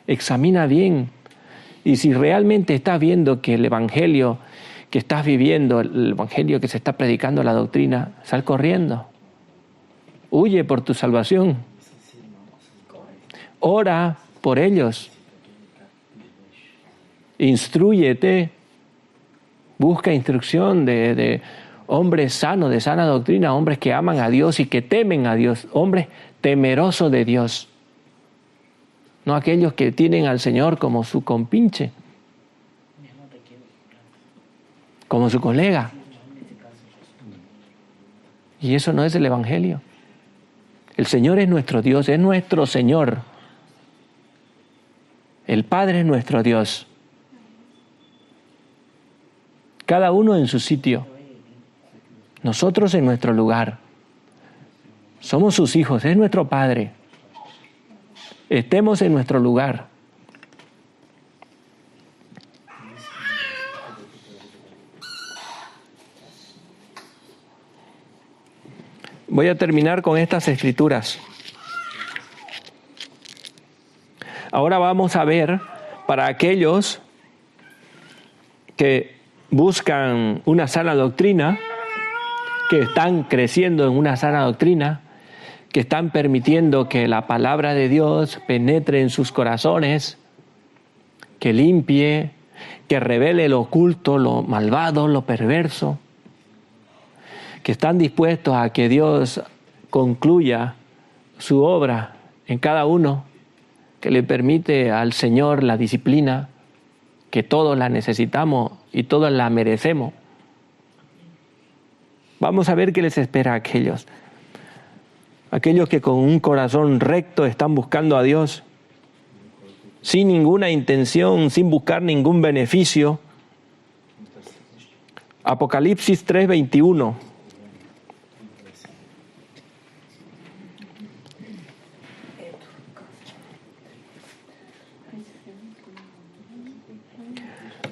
Examina bien. Y si realmente estás viendo que el evangelio que estás viviendo, el evangelio que se está predicando, la doctrina, sal corriendo. Huye por tu salvación. Ora por ellos. Instrúyete. Busca instrucción de hombres sanos, de sana doctrina, hombres que aman a Dios y que temen a Dios, hombres temerosos de Dios. No aquellos que tienen al Señor como su compinche, como su colega. Y eso no es el Evangelio. El Señor es nuestro Dios, es nuestro Señor. El Padre es nuestro Dios. Cada uno en su sitio. Nosotros en nuestro lugar. Somos sus hijos, es nuestro Padre. Estemos en nuestro lugar. Voy a terminar con estas escrituras. Ahora vamos a ver, para aquellos que buscan una sana doctrina, que están creciendo en una sana doctrina, que están permitiendo que la palabra de Dios penetre en sus corazones, que limpie, que revele lo oculto, lo malvado, lo perverso, que están dispuestos a que Dios concluya su obra en cada uno, que le permite al Señor la disciplina, que todos la necesitamos y todos la merecemos. Vamos a ver qué les espera a aquellos que con un corazón recto están buscando a Dios, sin ninguna intención, sin buscar ningún beneficio. Apocalipsis 3:21.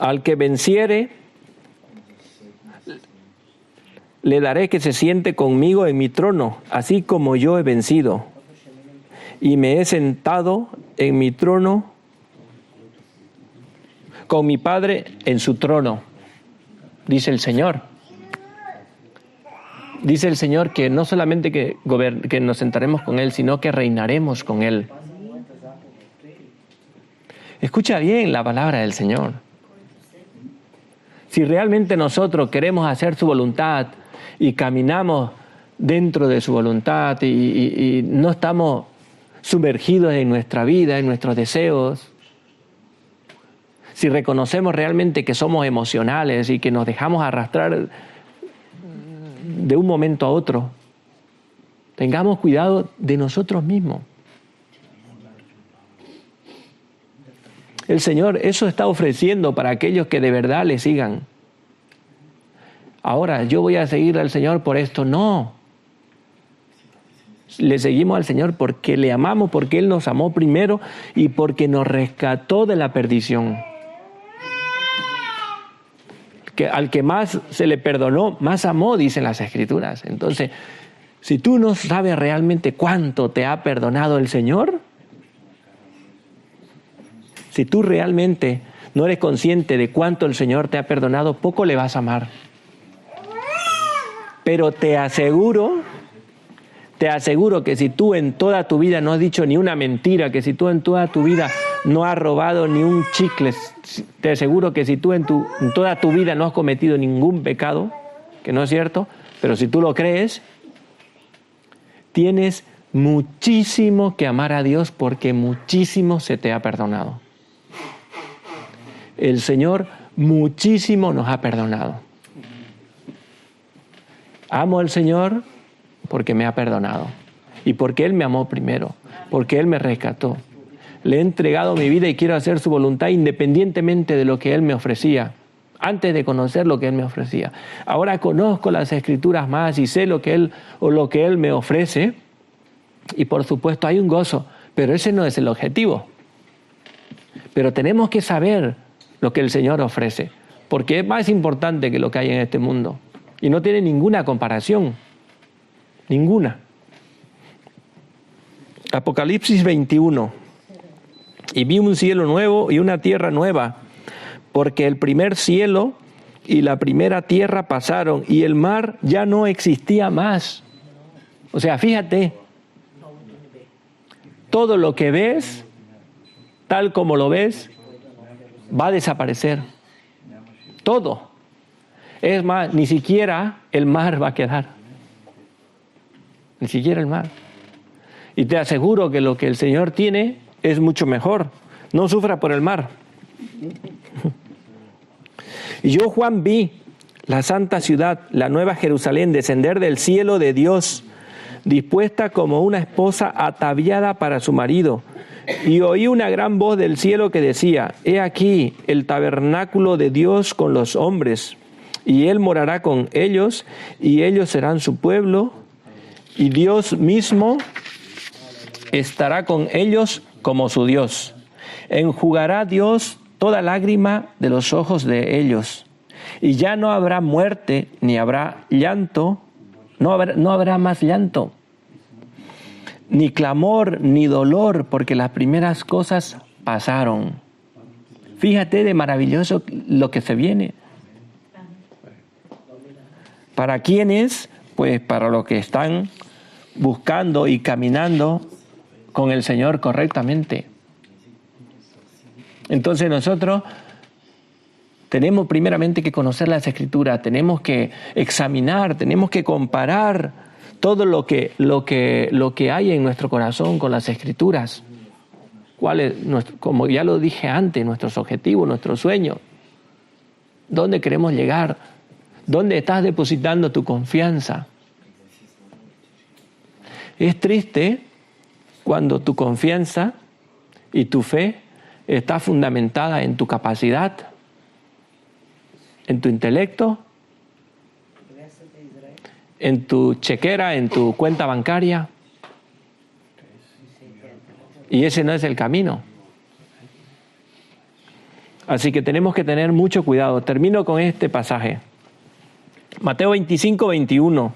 Al que venciere, le daré que se siente conmigo en mi trono, así como yo he vencido, y me he sentado en mi trono con mi Padre en su trono, dice el Señor. Dice el Señor que no solamente que nos sentaremos con Él, sino que reinaremos con Él. Escucha bien la palabra del Señor. Si realmente nosotros queremos hacer su voluntad y caminamos dentro de su voluntad y no estamos sumergidos en nuestra vida, en nuestros deseos, si reconocemos realmente que somos emocionales y que nos dejamos arrastrar de un momento a otro, tengamos cuidado de nosotros mismos. El Señor eso está ofreciendo para aquellos que de verdad le sigan. Ahora, yo voy a seguir al Señor por esto. No. Le seguimos al Señor porque le amamos, porque Él nos amó primero y porque nos rescató de la perdición. Que al que más se le perdonó, más amó, dicen las Escrituras. Entonces, si tú no sabes realmente cuánto te ha perdonado el Señor, si tú realmente no eres consciente de cuánto el Señor te ha perdonado, poco le vas a amar. Pero te aseguro que si tú en toda tu vida no has dicho ni una mentira, que si tú en toda tu vida no has robado ni un chicle, te aseguro que si tú en toda tu vida no has cometido ningún pecado, que no es cierto, pero si tú lo crees, tienes muchísimo que amar a Dios porque muchísimo se te ha perdonado. El Señor muchísimo nos ha perdonado. Amo al Señor porque me ha perdonado y porque Él me amó primero, porque Él me rescató. Le he entregado mi vida y quiero hacer su voluntad independientemente de lo que Él me ofrecía, antes de conocer lo que Él me ofrecía. Ahora conozco las Escrituras más y sé lo que Él me ofrece y por supuesto hay un gozo, pero ese no es el objetivo. Pero tenemos que saber lo que el Señor ofrece, porque es más importante que lo que hay en este mundo y no tiene ninguna comparación, ninguna. Apocalipsis 21. Y vi un cielo nuevo y una tierra nueva, porque el primer cielo y la primera tierra pasaron y el mar ya no existía más. O sea, fíjate, todo lo que ves, tal como lo ves, va a desaparecer. Todo. Es más, ni siquiera el mar va a quedar. Ni siquiera el mar. Y te aseguro que lo que el Señor tiene es mucho mejor. No sufra por el mar. Y yo, Juan, vi la santa ciudad, la nueva Jerusalén, descender del cielo de Dios, dispuesta como una esposa ataviada para su marido. Y oí una gran voz del cielo que decía: He aquí el tabernáculo de Dios con los hombres, y Él morará con ellos, y ellos serán su pueblo, y Dios mismo estará con ellos como su Dios. Enjugará Dios toda lágrima de los ojos de ellos, y ya no habrá muerte, ni habrá llanto, no habrá más llanto, ni clamor, ni dolor, porque las primeras cosas pasaron. Fíjate de maravilloso lo que se viene. ¿Para quiénes? Pues para los que están buscando y caminando con el Señor correctamente. Entonces nosotros tenemos primeramente que conocer las Escrituras, tenemos que examinar, tenemos que comparar todo lo que hay en nuestro corazón con las Escrituras. ¿Cuál es como ya lo dije antes, nuestros objetivos, nuestros sueños? ¿Dónde queremos llegar? ¿Dónde estás depositando tu confianza? Es triste cuando tu confianza y tu fe está fundamentada en tu capacidad, en tu intelecto, en tu chequera, en tu cuenta bancaria. Y ese no es el camino. Así que tenemos que tener mucho cuidado. Termino con este pasaje. Mateo 25, 21.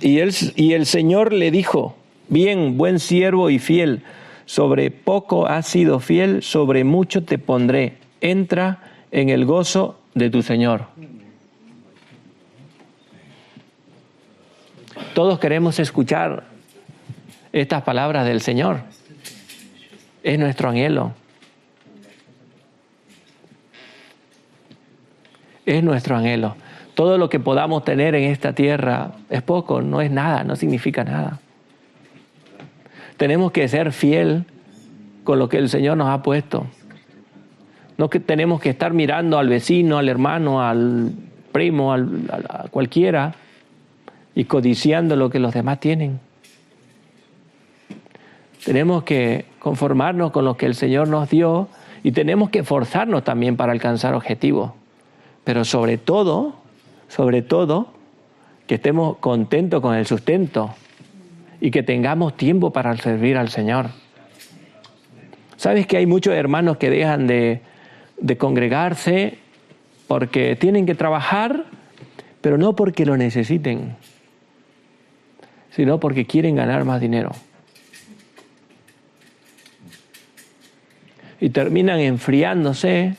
Y el Señor le dijo: Bien, buen siervo y fiel, sobre poco has sido fiel, sobre mucho te pondré. Entra en el gozo de tu Señor. Todos queremos escuchar estas palabras del Señor. Es nuestro anhelo. Es nuestro anhelo. Todo lo que podamos tener en esta tierra es poco, no es nada, no significa nada. Tenemos que ser fiel con lo que el Señor nos ha puesto. No que tenemos que estar mirando al vecino, al hermano, al primo, a cualquiera y codiciando lo que los demás tienen. Tenemos que conformarnos con lo que el Señor nos dio y tenemos que esforzarnos también para alcanzar objetivos. Pero sobre todo, que estemos contentos con el sustento y que tengamos tiempo para servir al Señor. ¿Sabes que hay muchos hermanos que dejan de congregarse porque tienen que trabajar, pero no porque lo necesiten, sino porque quieren ganar más dinero? Y terminan enfriándose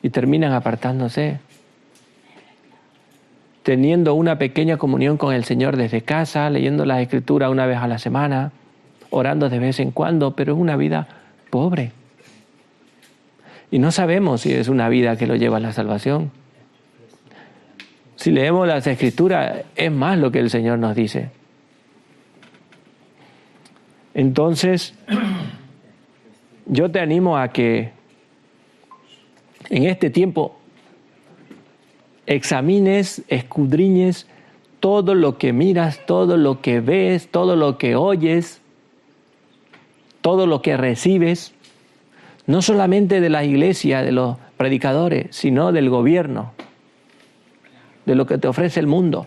y terminan apartándose, teniendo una pequeña comunión con el Señor desde casa, leyendo la Escritura una vez a la semana, orando de vez en cuando, pero es una vida pobre. Y no sabemos si es una vida que lo lleva a la salvación. Si leemos las Escrituras, es más lo que el Señor nos dice. Entonces, yo te animo a que en este tiempo examines, escudriñes todo lo que miras, todo lo que ves, todo lo que oyes, todo lo que recibes, no solamente de la iglesia, de los predicadores, sino del gobierno, de lo que te ofrece el mundo.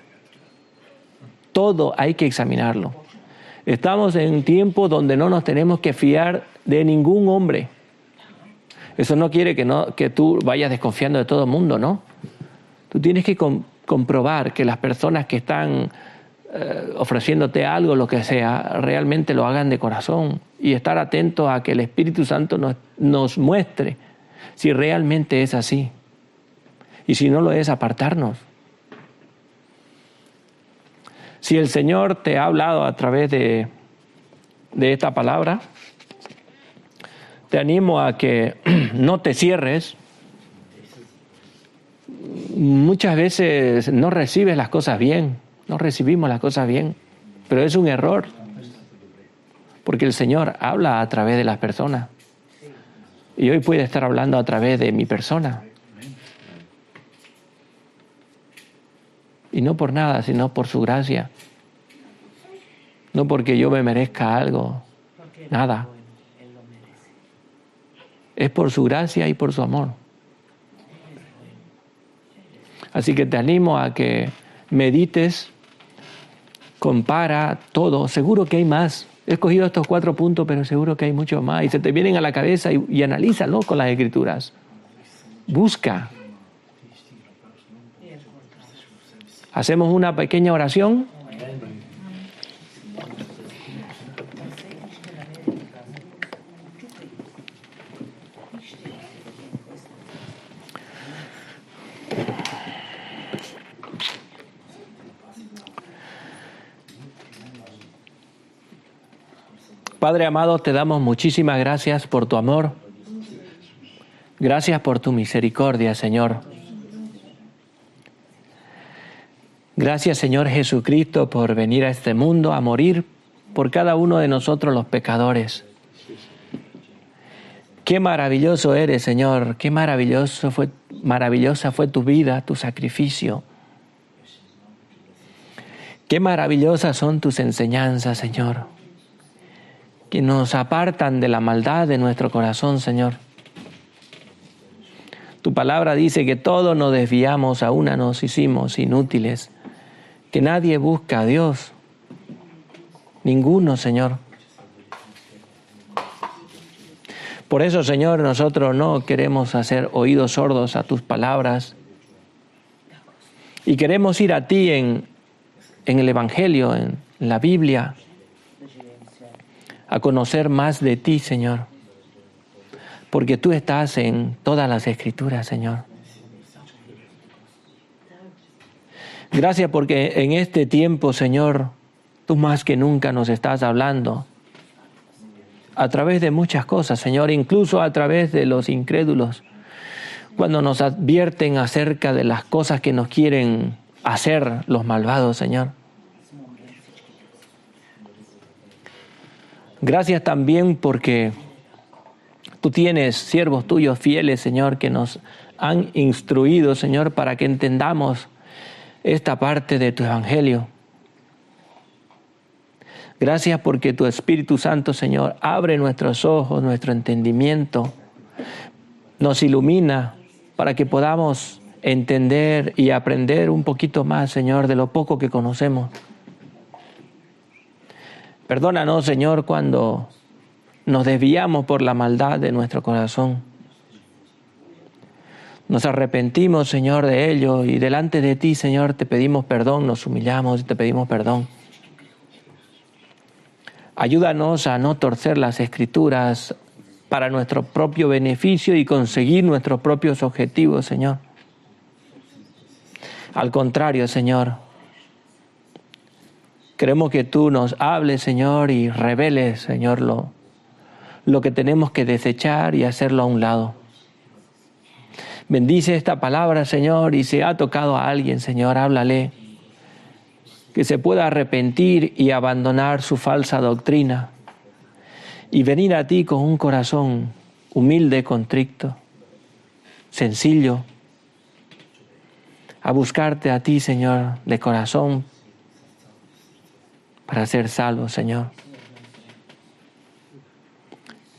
Todo hay que examinarlo. Estamos en un tiempo donde no nos tenemos que fiar de ningún hombre. Eso no quiere que tú vayas desconfiando de todo el mundo, ¿no? Tú tienes que comprobar que las personas que están ofreciéndote algo, lo que sea, realmente lo hagan de corazón y estar atentos a que el Espíritu Santo nos muestre si realmente es así. Y si no lo es, apartarnos. Si el Señor te ha hablado a través de esta palabra, te animo a que no te cierres. Muchas veces no recibes las cosas bien, no recibimos las cosas bien, pero es un error, porque el Señor habla a través de las personas y hoy puede estar hablando a través de mi persona. Y no por nada, sino por su gracia. No porque yo me merezca algo, nada. Es por su gracia y por su amor. Así que te animo a que medites, compara todo. Seguro que hay más. He escogido estos 4 puntos, pero seguro que hay mucho más. Y se te vienen a la cabeza y analízalo con las Escrituras. Busca. Hacemos una pequeña oración. Padre amado, te damos muchísimas gracias por tu amor. Gracias por tu misericordia, Señor. Gracias, Señor Jesucristo, por venir a este mundo a morir por cada uno de nosotros los pecadores. Qué maravilloso eres, Señor. Qué maravillosa fue tu vida, tu sacrificio. Qué maravillosas son tus enseñanzas, Señor, que nos apartan de la maldad de nuestro corazón, Señor. Tu palabra dice que todos nos desviamos, a una nos hicimos inútiles, que nadie busca a Dios, ninguno, Señor. Por eso, Señor, nosotros no queremos hacer oídos sordos a tus palabras y queremos ir a ti en el Evangelio, en la Biblia, a conocer más de ti, Señor, porque tú estás en todas las Escrituras, Señor. Gracias porque en este tiempo, Señor, tú más que nunca nos estás hablando a través de muchas cosas, Señor, incluso a través de los incrédulos, cuando nos advierten acerca de las cosas que nos quieren hacer los malvados, Señor. Gracias también porque tú tienes siervos tuyos fieles, Señor, que nos han instruido, Señor, para que entendamos esta parte de tu Evangelio. Gracias porque tu Espíritu Santo, Señor, abre nuestros ojos, nuestro entendimiento, nos ilumina para que podamos entender y aprender un poquito más, Señor, de lo poco que conocemos. Perdónanos, Señor, cuando nos desviamos por la maldad de nuestro corazón. Nos arrepentimos, Señor, de ello y delante de ti, Señor, te pedimos perdón, nos humillamos y te pedimos perdón. Ayúdanos a no torcer las Escrituras para nuestro propio beneficio y conseguir nuestros propios objetivos, Señor. Al contrario, Señor, queremos que tú nos hables, Señor, y reveles, Señor, lo que tenemos que desechar y hacerlo a un lado. Bendice esta palabra, Señor, y si ha tocado a alguien, Señor, háblale. Que se pueda arrepentir y abandonar su falsa doctrina y venir a ti con un corazón humilde, contrito, sencillo, a buscarte a ti, Señor, de corazón, para ser salvo, Señor.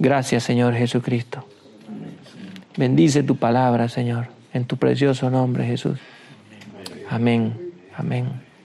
Gracias, Señor Jesucristo. Bendice tu palabra, Señor, en tu precioso nombre, Jesús. Amén. Amén.